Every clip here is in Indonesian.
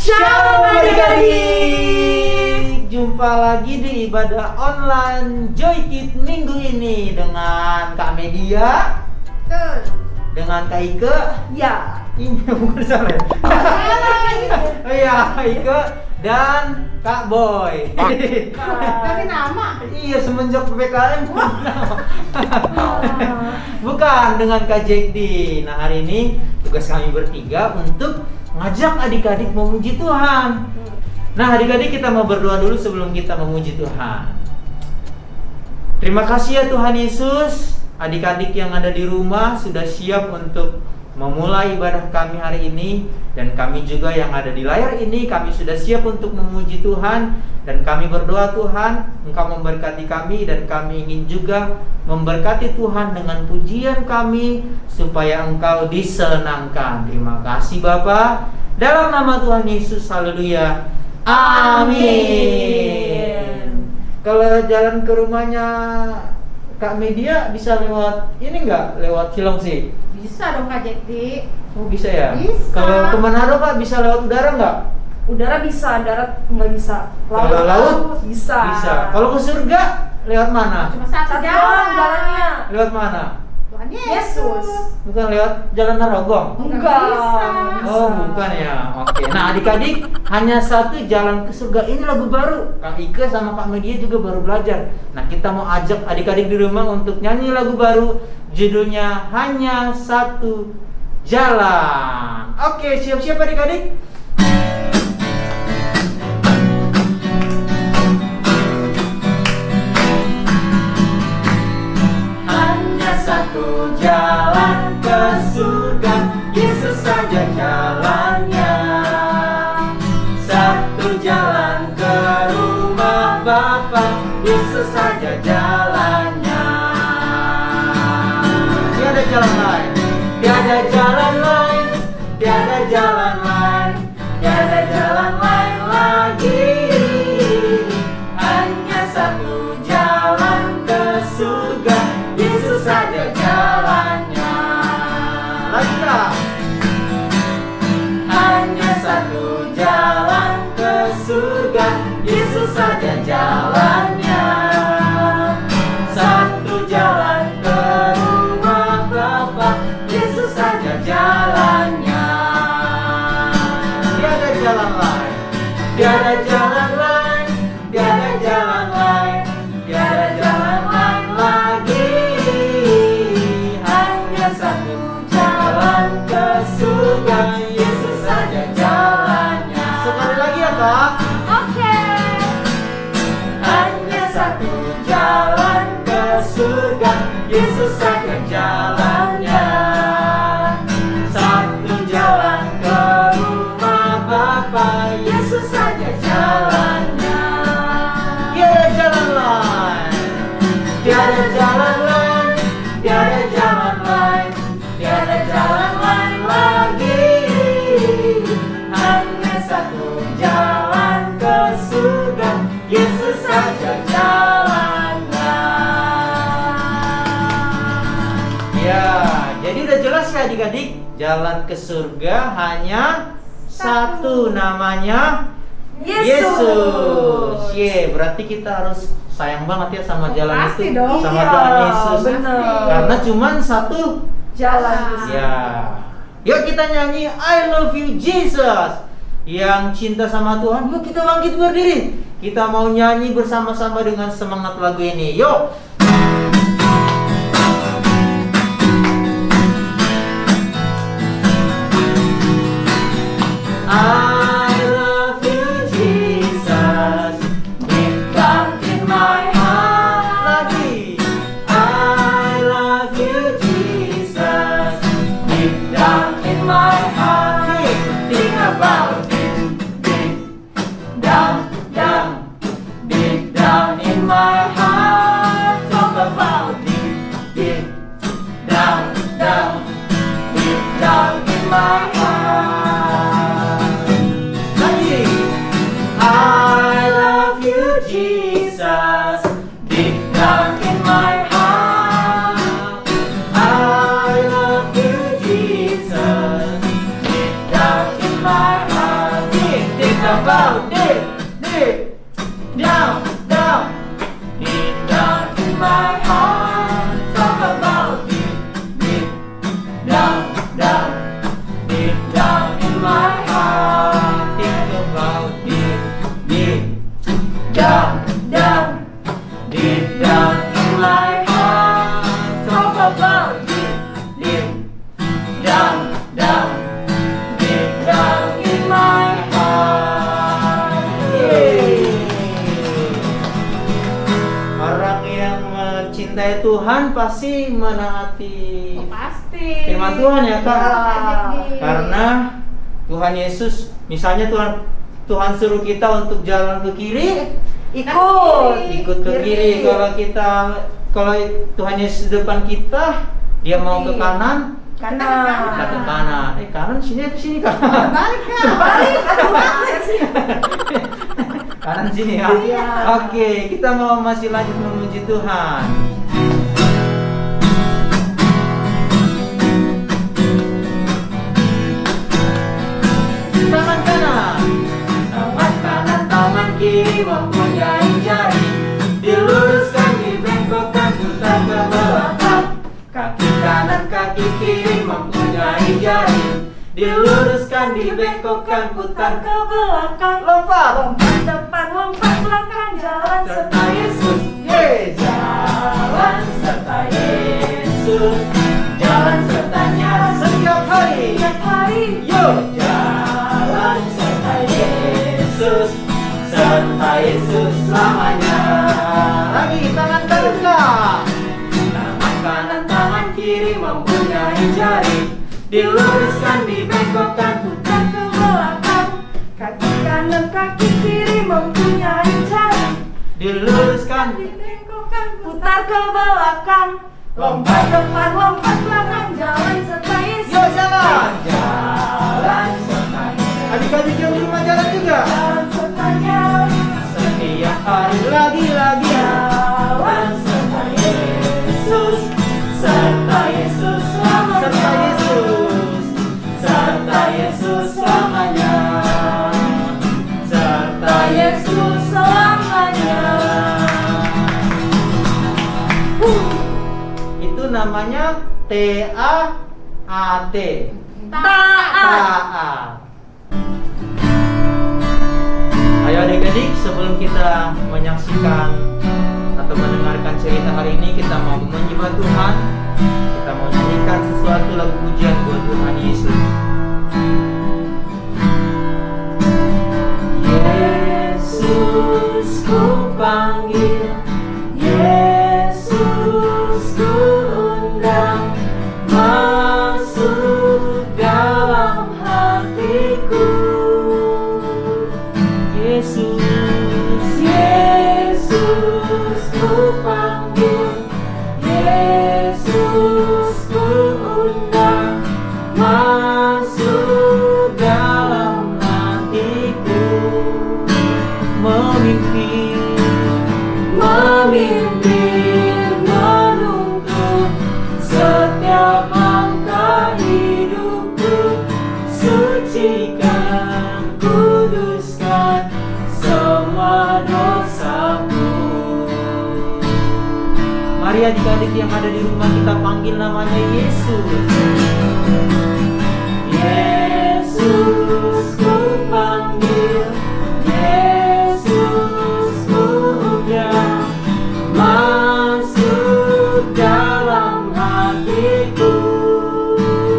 Shalom adik-adik. Jumpa lagi di ibadah online Joy Kid minggu ini dengan Kak Media, dengan Kak Ike. Ya. Ini bukan salah. Oh iya, Kak Ike dan Kak Boy. Tapi nama. Iya, semenjak PPKM. Bukan, dengan Kak Jekdi. Nah, hari ini tugas kami bertiga untuk ngajak adik-adik memuji Tuhan. Nah, adik-adik, kita mau berdoa dulu sebelum kita memuji Tuhan. Terima kasih ya Tuhan Yesus. Adik-adik yang ada di rumah sudah siap untuk memulai ibadah kami hari ini. Dan kami juga yang ada di layar ini, kami sudah siap untuk memuji Tuhan. Dan kami berdoa, Tuhan, Engkau memberkati kami. Dan kami ingin juga memberkati Tuhan dengan pujian kami, supaya Engkau disenangkan. Terima kasih Bapa. Dalam nama Tuhan Yesus, haleluya. Amin. Kalau jalan ke rumahnya Kak Media bisa lewat ini nggak? Lewat Cilengsi? Bisa dong Kak Jekdi. Oh bisa ya? Bisa. Kalau ke Manado Kak bisa lewat udara nggak? Udara bisa, darat nggak bisa. Kalau laut? Bisa. Bisa. Kalau ke surga lewat mana? Cuma satu doang jalannya. Lewat mana? Tuhan Yesus. Bukan lewat jalan Narogong? Enggak. Bisa. Oh bukan ya. Oke. Nah adik-adik, hanya satu jalan ke surga. Ini lagu baru. Kak Ike sama Kak Media juga baru belajar. Nah kita mau ajak adik-adik di rumah untuk nyanyi lagu baru. Judulnya Hanya Satu Jalan. Oke, siap-siap adik-adik? Hanya satu jalan ke surga, Yesus saja jalannya. Satu jalan ke rumah Bapa, Yesus saja jalannya. Tiada jalan lain, tiada jalan lain, tiada jalan lain, tiada jalan lain lagi. Hanya satu jalan ke surga, Yesus saja jalannya. Lagi Kak. Hanya satu jalan ke surga, Yesus saja jalannya. Satu jalan ke rumah Bapa, Yesus saja jalannya. Tiada jalan lain, tiada jalan lain, tiada jalan lain, tiada jalan lain lagi. Hanya satu jalan ke surga, Yesus saja jalannya. Sekali lagi ya Kak. Oke. Hanya satu jalan ke surga, Yesus saja jalannya. Satu jalan ke rumah Bapa, Yesus saja jalannya. Tiada jalan lain, tiada jalan lain, tiada jalan lain, tiada jalan lain lagi. Hanya satu jalan ke surga, Yesus saja jalannya. Ya, jadi udah jelas ya adik-adik, jalan ke surga hanya satu, namanya Yesus. Ye, berarti kita harus sayang banget ya sama jalan Pasti itu, dong. sama Iya, Tuhan Yesus. bener. Karena cuman satu Jalan. ya. Yuk kita nyanyi I Love You Jesus. Yang cinta sama Tuhan, yuk kita bangkit berdiri. Kita mau nyanyi bersama-sama dengan semangat lagu ini. Yuk. I love you Jesus, deep down in my heart. Lagi. I love you Jesus, deep down in my heart. Think about it, deep down, deep down in my heart. Talk about it, deep down, deep down in my heart. Lagi. I love you Jesus, deep down in my heart. I love you Jesus, deep down in my heart. about deep, deep down, down, deep down in my heart. Talk about deep, deep down, down, deep down in my heart. Think about deep, deep down, down, deep down in my heart. Talk about deep, deep down, down, deep down in my heart. Yeay. Orang yang mencintai Tuhan pasti menaati Oh, pasti. firman Tuhan ya Kak. Ya, Kak Jekdi. Karena Tuhan Yesus, misalnya Tuhan suruh kita untuk jalan ke kiri, ikut ke kiri. Kalau Tuhan Yesus depan kita, dia mau ke kanan, Kanan. kita ke kanan. Kanan sini apa sini Kak? Balik Kak. Balik, aduh balik sih. Kanan sini ya. Iya. Oke, kita mau masih lanjut memuji Tuhan. Tangan kanan, tangan kanan, tangan kiri mempunyai jari. Diluruskan, dibengkokkan, putar ke belakang. Kaki kanan, kaki kiri mempunyai jari. Diluruskan, dibengkokkan, putar ke belakang. Lompat, Lompat depan, lompat belakang, jalan serta Yesus. Jalan serta Yesus. Jalan sertanya setiap hari. setiap hari. Yo, jalan serta Yesus, serta Yesus selamanya. Lagi tangan kanan Kak. Tangan kanan, tangan kiri mempunyai jari. Diluruskan, dibengkokkan, putar ke belakang. Kaki kanan, kaki kiri mempunyai jari. Diluruskan, Dibengkokkan, putar ke belakang. Lompat depan, lompat belakang, jalan serta Yesus. yo jalan. Jalan serta Yesus. Adik-adik yang di rumah jalan juga. Jalan sertanya. Setiap hari lagi-lagi. Jalan serta Yesus, serta Yesus selamanya. Serta Yesus, serta Yesus selamanya. Serta Yesus selamanya. Itu namanya T-A-A-T. Taat. Ayo adik-adik, sebelum kita menyaksikan atau mendengarkan cerita hari ini, kita mau menyembah Tuhan. Kita mau nyanyikan sesuatu lagu pujian buat Tuhan Yesus. Yesus ku panggil, Yesus ku undang, masuk dalam hatiku. Yesus, Yesus ku panggil, Yesus ku undang, masuk dalam hatiku. Memimpin, menuntun setiap langkah hidupku. Sucikan, kuduskan semua dosaku. Mari adik-adik yang ada di rumah, kita panggil namanya Yesus. Yesus ku panggil, Yesus ku undang, masuk dalam hatiku.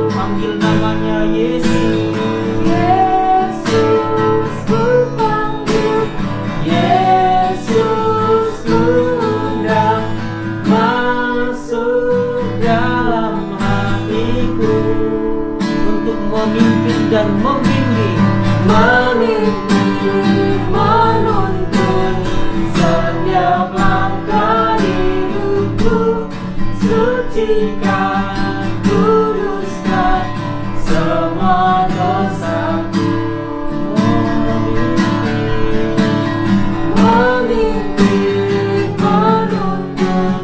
Panggil namanya Yesus. Yesus ku panggil, Yesus ku undang, masuk dalam hatiku. Untuk memimpin dan membimbing, menuntun setiap langkah hidupku. Sucikan, kuduskan semua dosaku. Memimpin, menuntun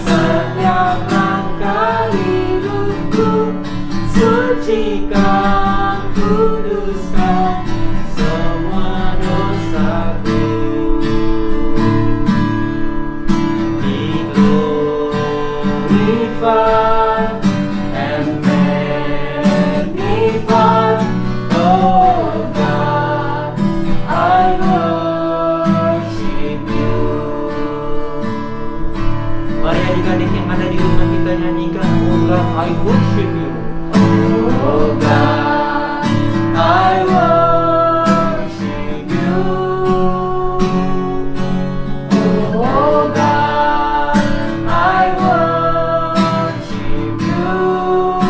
setiap langkah hidupku. Sucikan, kuduskan semua ada di rumah kita nyanyikan, Oh God, I worship you. Oh God, I worship you. Oh God, I worship you.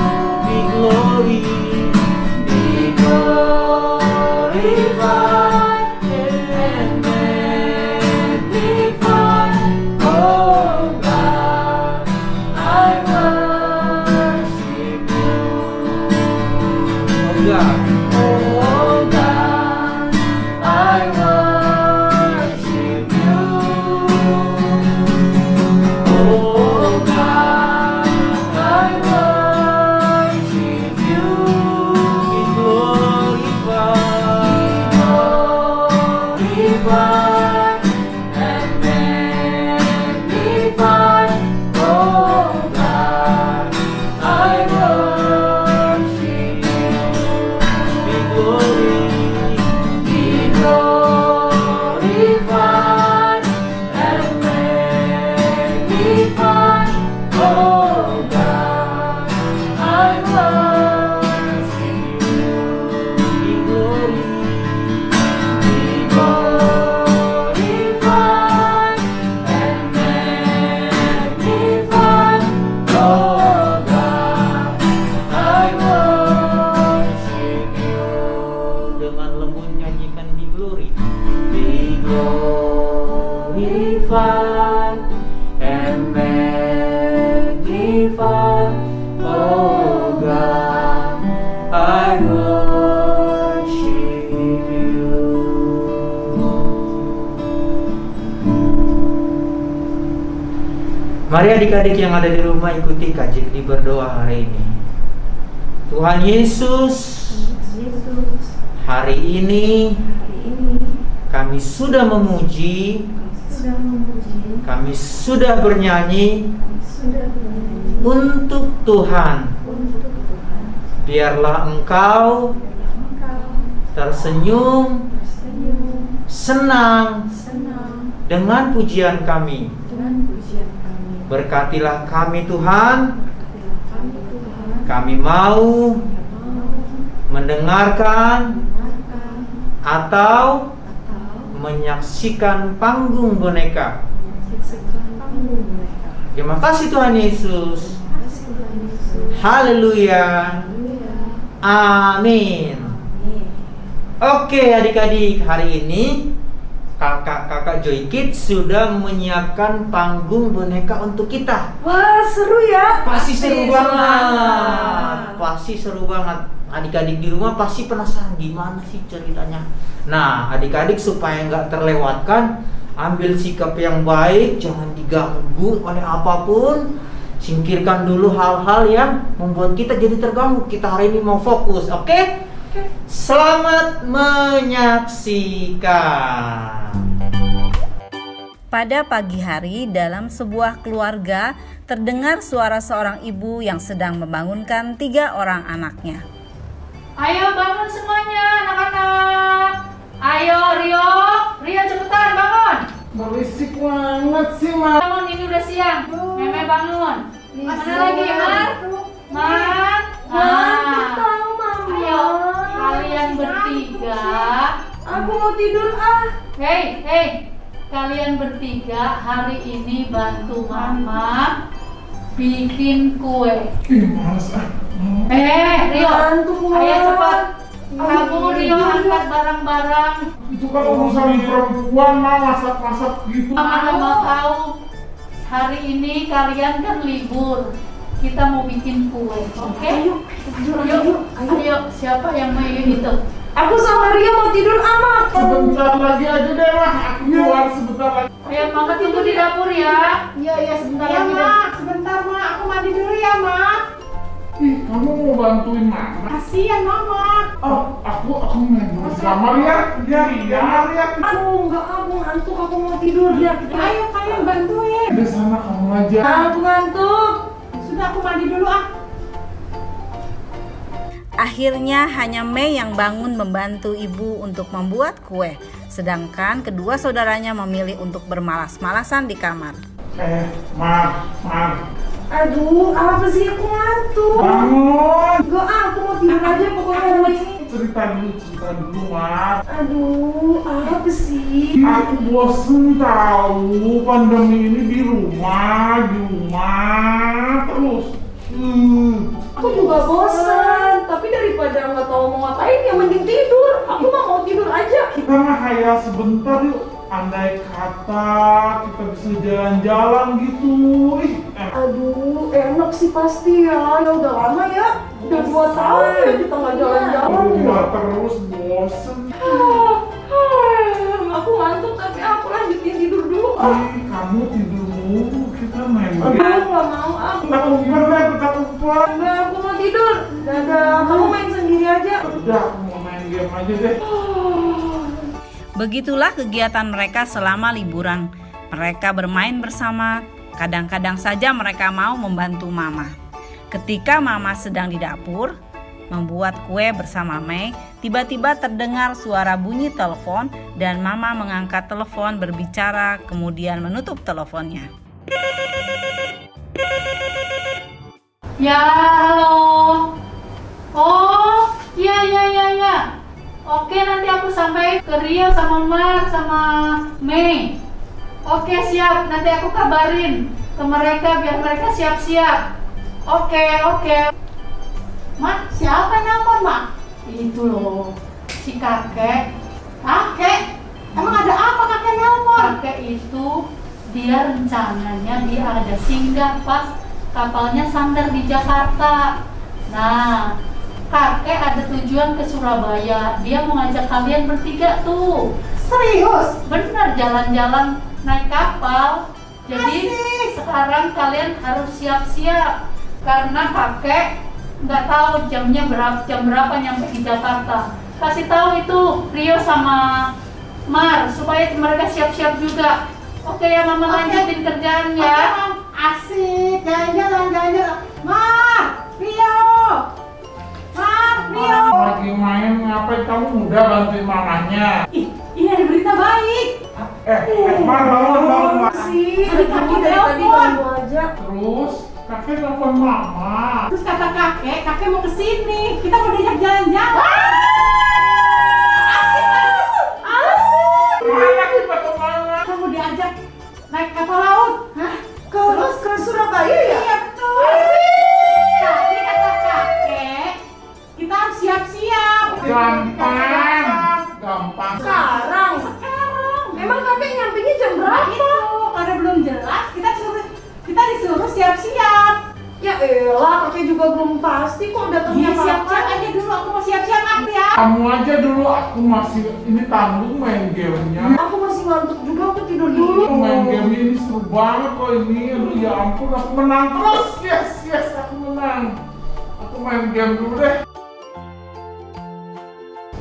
Be glory, be glorified and magnified. Oh God, I worship you. Oh God, oh God, I worship you. Oh God, I worship you. Be glorified, glorified and magnified. Oh God, I worship you. Be glorified and magnified. Oh God, I worship you. Be glorified and magnified. Oh God, I worship you. Dengan lembut nyanyikan di glory. Be glorified and magnified. Oh God, I worship you. Mari adik-adik yang ada di rumah ikuti Kak Jekdi berdoa hari ini. Tuhan Yesus, Yesus, hari ini hari ini kami sudah memuji, sudah memuji, kami sudah bernyanyi sudah bernyanyi untuk Tuhan. untuk Tuhan. Biarlah Engkau Engkau tersenyum, tersenyum, senang senang dengan pujian kami. dengan pujian kami. Berkatilah kami Tuhan, Berkatilah kami Tuhan. kami mau Mau mendengarkan mendengarkan atau atau menyaksikan panggung boneka. menyaksikan panggung mereka. Terima kasih Tuhan Yesus. Terima kasih Tuhan Yesus. Haleluya. Haleluya. Amin. Amin. Oke adik-adik, hari ini kakak-kakak Joy Kids sudah menyiapkan panggung boneka untuk kita. Wah, seru ya? Pasti seru banget. banget. Pasti seru banget. Adik-adik di rumah pasti penasaran gimana sih ceritanya. Nah, adik-adik supaya nggak terlewatkan, ambil sikap yang baik, jangan diganggu oleh apapun. Singkirkan dulu hal-hal yang membuat kita jadi terganggu. Kita hari ini mau fokus, oke? Selamat menyaksikan. Pada pagi hari, dalam sebuah keluarga, terdengar suara seorang ibu yang sedang membangunkan 3 orang anaknya. Ayo bangun semuanya anak-anak. Ayo Rio cepetan bangun. Berisik banget sih, Ma. Bangun, ini udah siang. Meme bangun. Mana lagi, Mar? Mar. Tahu Mama. Ayo kalian bertiga. Aku mau tidur ah. Hei, kalian bertiga hari ini bantu Mama bikin kue. Ih, males ah. Rio, Bantu gua. ayo cepat. Kamu Rio angkat barang-barang. Itu kan urusan perempuan, Ma, masak-masak gitu. Mama mau tahu. Hari ini kalian kan libur. Kita mau bikin kue, oke? Ayo. Ayo, siapa yang mau itu? Aku sama Ria mau tidur amat. Sebentar lagi aja deh, Ma. Aku keluar sebentar lagi. Ayo, Mama tunggu di dapur ya. Iya sebentar Iya, lagi Ma. deh. Sebentar Ma, aku mandi dulu ya Ma. Ih, kamu mau bantuin Mama? Kasihan Mama. Oh, aku main dulu sama Ria. Ria. Aku ngantuk, aku mau tidur ya. Ayo kalian bantuin. Di sana kamu aja. Aku ngantuk. Sudah aku mandi dulu ah. Akhirnya hanya Mei yang bangun membantu ibu untuk membuat kue, sedangkan kedua saudaranya memilih untuk bermalas-malasan di kamar. Mar. Aduh, apa sih, aku ngantuk. Bangun. Enggak, aku mau tidur aja pokoknya hari ini. Cerita dulu, Mar. Aduh, apa sih? Aku bosen tahu pandemi ini di rumah terus. Aku juga bosan, tapi daripada nggak tahu mau ngapain, ya mending tidur. Aku mah mau tidur aja. Kita mah kayak sebentar yuk. Andai kata kita bisa jalan-jalan gitu. Aduh, enak sih pasti ya. Ya udah lama ya. Udah 2 tahun ya kita nggak jalan-jalan. Nggak terus bosen. Aku ngantuk tapi aku lanjutin tidur dulu. Kamu tidur dulu, kita main Aku game. nggak mau. Kita kumpul. Enggak, aku mau tidur. Dadah, kamu main sendiri aja. Udah, aku mau main game aja deh. Begitulah kegiatan mereka selama liburan. Mereka bermain bersama, kadang-kadang saja mereka mau membantu mama. Ketika mama sedang di dapur membuat kue bersama Mei, tiba-tiba terdengar suara bunyi telepon dan mama mengangkat telepon berbicara kemudian menutup teleponnya. Ya, halo. Oh, iya. Oke, nanti aku sampai ke Rio sama Mar sama Mei. Oke, siap. Nanti aku kabarin ke mereka biar mereka siap-siap. Oke. Mak, siapa nelpon, Mak? Itu loh, si kakek. Kakek? Emang ada apa kakek nelpon? Kakek itu dia rencananya dia ada singgah pas kapalnya sandar di Jakarta. Nah, kakek ada tujuan ke Surabaya. Dia mau ngajak kalian bertiga tuh. Serius? Bener, jalan-jalan naik kapal. Jadi Asik. sekarang kalian harus siap-siap karena kakek nggak tahu jam berapa nyampe di Jakarta. Kasih tahu itu Rio sama Mar supaya mereka siap-siap juga. Oke ya, Mama lanjutin kerjaan ya. Oke, Mam. Asik, jalan-jalan. Mar, Rio. Lagi main ngapain kamu udah bantuin mamanya? Ih, ini ada berita baik. Mar, bangun. Sih, Tadi kamu kakek dari tadi telepon. ganggu aja. Terus kakek telepon mama. Terus kata kakek mau kesini. Kita mau diajak jalan-jalan. Asik. Mana kita kemana? Kamu diajak naik kapal laut. Hah? Terus ke Surabaya ya? Iya betul. Tapi kata kakek, kita harus siap-siap. Gampang. Sekarang. Emang kakek nyampenya jam Nah, berapa? itu karena belum jelas, kita disuruh siap-siap. Ya elah, kakek juga belum pasti kok datangnya Iya, siap-siap kapan. aja dulu. Aku mau siap-siap ya. Kamu aja dulu, aku masih ini tanggung main gamenya. Aku masih ngantuk juga, aku tidur dulu. Main game ini seru banget kok ini. Aduh ya ampun, aku menang terus. Yes, aku menang. Aku main game dulu deh.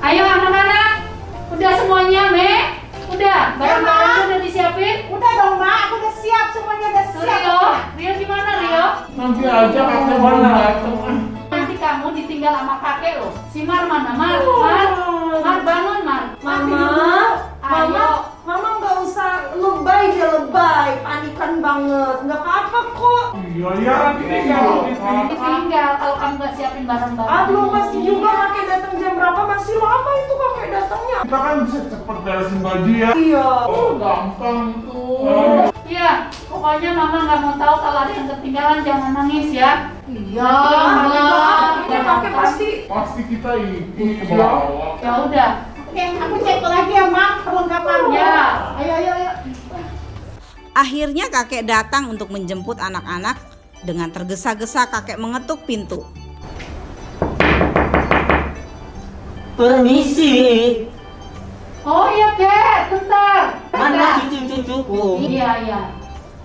Ayo anak-anak, udah semuanya, Me? Udah, barang-barangnya udah disiapin? Udah dong, Mak. Aku udah siap, semuanya udah Tuh, siap. Rio gimana Rio? Nanti aja kakek baru datang. Nanti kamu ditinggal sama kakek loh. Si Mar mana? Mar bangun Mar. Mama nggak usah lebay deh, lebay, panikan banget, nggak apa-apa kok. Iya, nanti tinggal. Ditinggal kalau kamu nggak siapin barang-barang. Belum pasti juga kakek datang jam berapa, masih lama itu kakek datangnya. Kita kan bisa cepet beresin baju ya. Iya. Oh, gampang itu. Iya, pokoknya Mama nggak mau tahu kalau ada yang ketinggalan, jangan nangis ya. Iya, Iya. kakek pasti. Pasti kita ikut ke bawah. Ya udah. Oke, aku cek lagi ya, Mak, perlengkapannya. Ya. Ayo. Akhirnya kakek datang untuk menjemput anak-anak. Dengan tergesa-gesa kakek mengetuk pintu. Permisi. Oh iya Kek, bentar. Mana cucu-cucuku? Iya.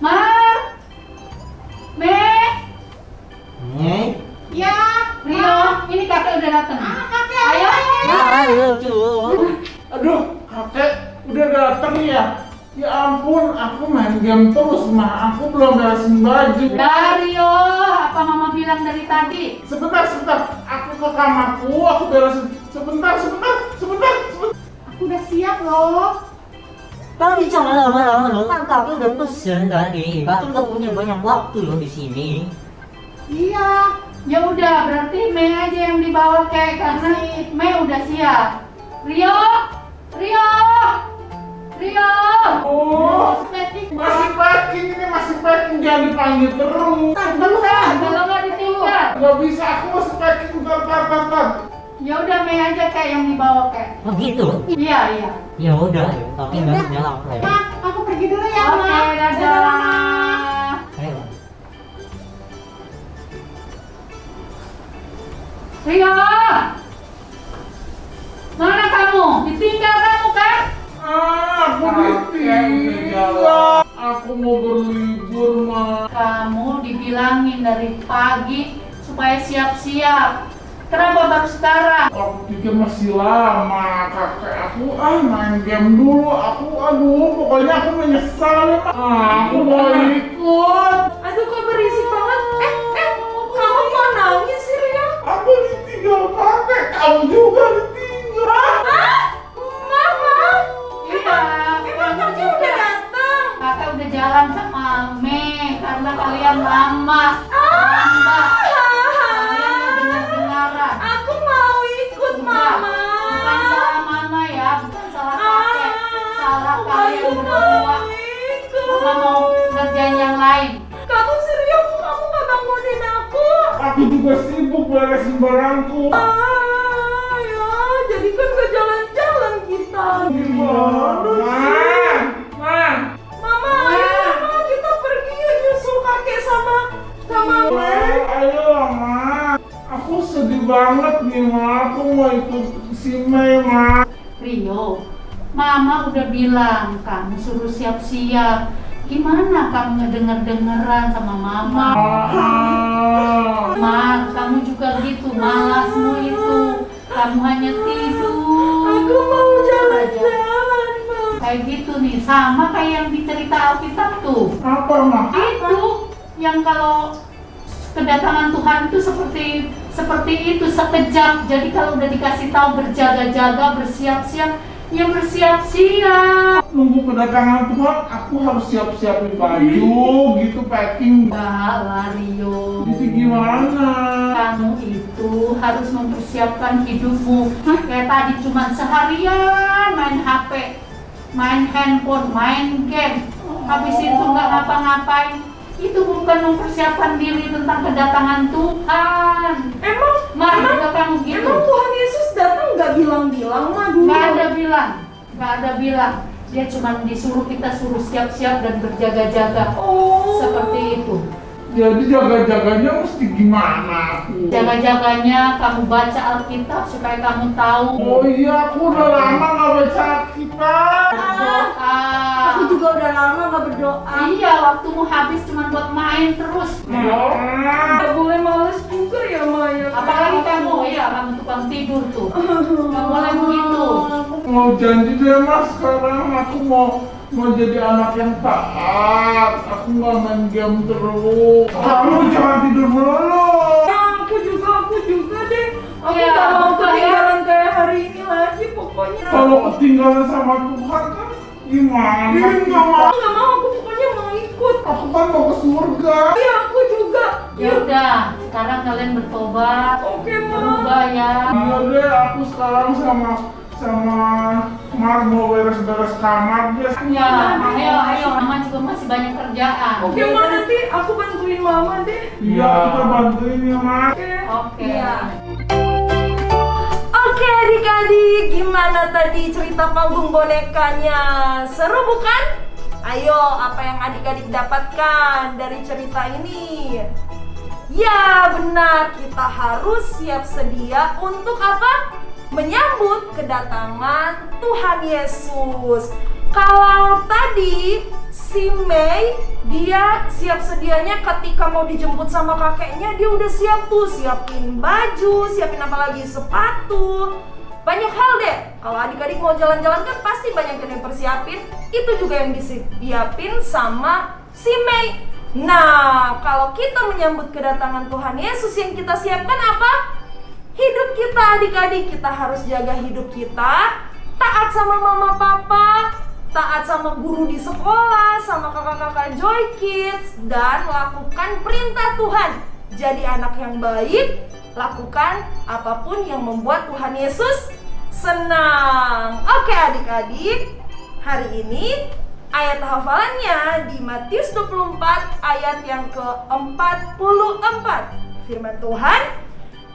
Mar, Me, Ya. Rio, ini kakek udah datang. Kakek, Ayo. Aduh, kakek udah datang ya. Ya ampun, aku main game terus, mah. Aku belum beresin baju. Ya Rio, apa Mama bilang dari tadi? Sebentar. Aku ke kamarku, aku beresin. Sebentar. Aku udah siap loh. Kalau bicara lama-lama loh, kan kakek udah pesen tadi. Kakek nggak punya banyak waktu loh di sini. Iya. Ya udah, berarti Mei aja yang dibawa kek karena Mei udah siap. Rio, Rio, Rio. Oh, masih packing ini, masih packing, jangan dipanggil terus. Bentar, kalau nggak ditinggal. Gak bisa, aku masih packing, bentar. Ya udah Mei aja kek yang dibawa kek. Begitu. Iya, iya. Ya udah, kakek nggak punya apa ya. Ma, aku pergi dulu ya, Ma. Oke, dadah. Ayo. Rio, mana kamu? Ditinggal kamu kan? Aku ditinggal. Aku mau berlibur, Ma. Kamu dibilangin dari pagi supaya siap-siap. Kenapa baru sekarang? Aku pikir masih lama, kakek aku main game dulu. Pokoknya aku menyesal ya, Ma. Aku mau ikut. Aduh, kok berisik banget. Kamu kok nangis sih, Rio? Aku ditinggal kakek, kamu juga ditinggal. Mama? Iya, Emang kakek udah datang? kakak udah jalan sama Mei karena kalian lama. Lambat. Kalian mau dengar-dengaran. Aku mau ikut, Mama. Bukan salah mama ya, bukan salah kakek. Salah kalian berdua. Mama mau ngerjain yang lain. Kamu serius? Kamu gak bangunin aku? Aku juga sibuk beresin barangku. Ya, jadi kan gak jalan-jalan kita. Gimana? Ma. Mama, ayo Mama, kita pergi yuk nyusul kakek sama Ayo, Ma. Aku sedih banget nih, Ma. Aku mau ikut si Mei, Ma. Rio, mama udah bilang kamu suruh siap-siap. Gimana kamu ngedenger-dengeran sama mama? Ma, kamu juga gitu, malasmu itu. Kamu hanya tidur. Aku mau jalan-jalan, Ma. Kayak gitu nih, sama kayak yang di cerita Alkitab tuh. Apa, Ma? Itu yang kalau kedatangan Tuhan itu seperti itu, sekejap. Jadi kalau udah dikasih tahu berjaga-jaga, bersiap-siap, ya bersiap-siap. Nunggu kedatangan Tuhan, aku harus siap-siapin baju, gitu, packing. Enggak lah, Rio. Jadi gimana? Kamu itu harus mempersiapkan hidupmu. Kayak tadi cuma seharian main HP, main handphone, main game. Habis itu nggak ngapa-ngapain. Itu bukan mempersiapkan diri tentang kedatangan Tuhan. Emang Juga kamu gitu. Emang Tuhan Yesus datang nggak bilang-bilang, Ma, dulu? Nggak ada bilang. Dia cuma disuruh kita suruh siap-siap dan berjaga-jaga. Oh. Seperti itu. Jadi jaga-jaganya mesti gimana aku? Jaga-jaganya kamu baca Alkitab supaya kamu tahu. Oh iya, aku udah lama nggak baca Alkitab. Berdoa. Aku juga udah lama nggak berdoa. Iya, waktumu habis cuma buat main terus. Nggak boleh males juga ya, Maya. Apalagi kamu, ya kamu tukang tidur tuh. Nggak boleh begitu. Mau janji deh, Mas, sekarang aku mau jadi anak yang taat. Aku nggak main game terus. Kamu jangan tidur melulu. Ya, aku juga deh. Aku Iya, nggak mau betul ya. ketinggalan kayak hari ini lagi pokoknya. Kalau ketinggalan sama Tuhan kan gimana? Nggak mau. Aku nggak mau, aku pokoknya mau ikut. Aku kan mau ke surga. Iya, aku juga. Ya udah, sekarang kalian bertobat, Oke, Ma. berubah ya. Iya deh, aku sekarang sama Mar mau beres-beres kamar deh. Ya, ayo, Mama juga masih banyak kerjaan. Oke, Ma, nanti aku bantuin Mama deh. Iya, kita bantuin ya, Mar. Oke. Iya. Oke adik-adik, gimana tadi cerita panggung bonekanya? Seru bukan? Ayo, apa yang adik-adik dapatkan dari cerita ini? Ya benar, kita harus siap sedia untuk apa? Menyambut kedatangan Tuhan Yesus. Kalau tadi si Mei, dia siap sedianya ketika mau dijemput sama kakeknya, dia udah siap tuh, siapin baju, siapin apa lagi, sepatu. Banyak hal deh. Kalau adik-adik mau jalan-jalan kan pasti banyak yang dipersiapin. Itu juga yang disiapin sama si Mei. Nah, kalau kita menyambut kedatangan Tuhan Yesus, yang kita siapkan apa? Hidup kita adik-adik, kita harus jaga hidup kita, taat sama mama papa, taat sama guru di sekolah, sama kakak-kakak Joy Kids, dan lakukan perintah Tuhan. Jadi anak yang baik, lakukan apapun yang membuat Tuhan Yesus senang. Oke adik-adik, hari ini ayat hafalannya di Matius 24 ayat yang ke-44. Firman Tuhan,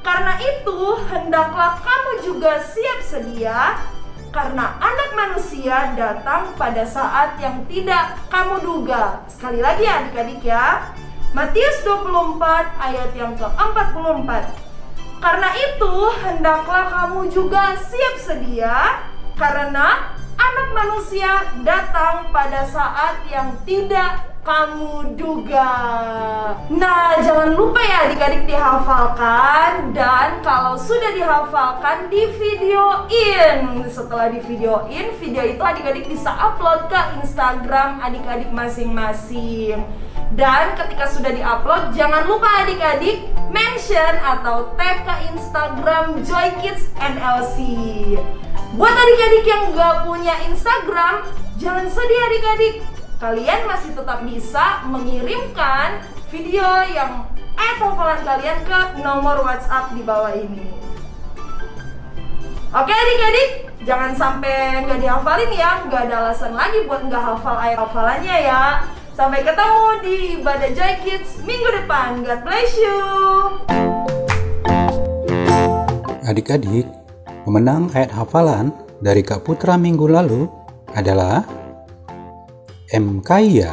karena itu hendaklah kamu juga siap sedia, karena anak manusia datang pada saat yang tidak kamu duga. Sekali lagi adik-adik ya, Matius 24 ayat yang ke-44. Karena itu hendaklah kamu juga siap sedia, karena anak manusia datang pada saat yang tidak kamu duga. Nah, jangan lupa ya adik-adik dihafalkan, dan kalau sudah dihafalkan di videoin. Setelah di videoin, video itu adik-adik bisa upload ke Instagram adik-adik masing-masing. Dan ketika sudah diupload, jangan lupa adik-adik mention atau tag ke Instagram Joy Kids NLC. Buat adik-adik yang gak punya Instagram, jangan sedih adik-adik. Kalian masih tetap bisa mengirimkan video yang hafalan kalian ke nomor WhatsApp di bawah ini. Oke adik-adik, jangan sampai nggak dihafalin ya. Nggak ada alasan lagi buat nggak hafal ayat hafalannya ya. Sampai ketemu di ibadah Joy Kids minggu depan. God bless you. Adik-adik, pemenang ayat hafalan dari Kak Putra minggu lalu adalah Kaya.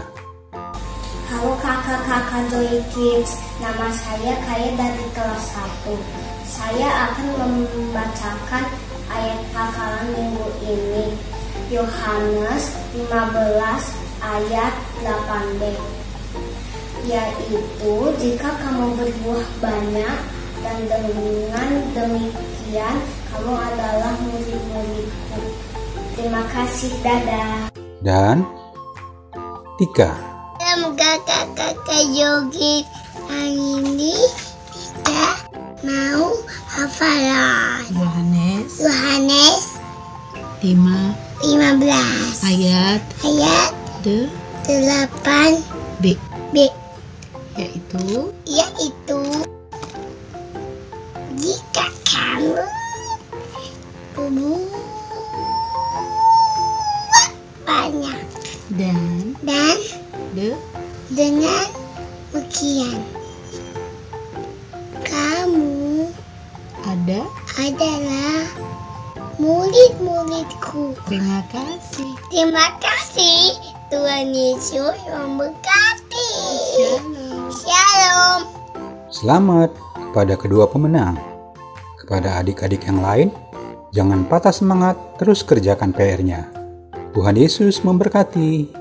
Halo kakak-kakak Joy Kids, nama saya Kaya dari kelas 1. Saya akan membacakan ayat hafalan minggu ini, Yohanes 15 ayat 8b, yaitu jika kamu berbuah banyak dan dengan demikian kamu adalah murid-muridku. Terima kasih, dadah. Dan Tika. Kakak-kakak Yogi, hari ini kita mau hafalan Yohanes 15 ayat 8b, yaitu jika kamu berbuah banyak dan dengan demikian kamu adalah murid-muridku. Terima kasih. Tuhan Yesus memberkati. Shalom. Selamat kepada kedua pemenang. Kepada adik-adik yang lain, jangan patah semangat, terus kerjakan PR-nya. Tuhan Yesus memberkati.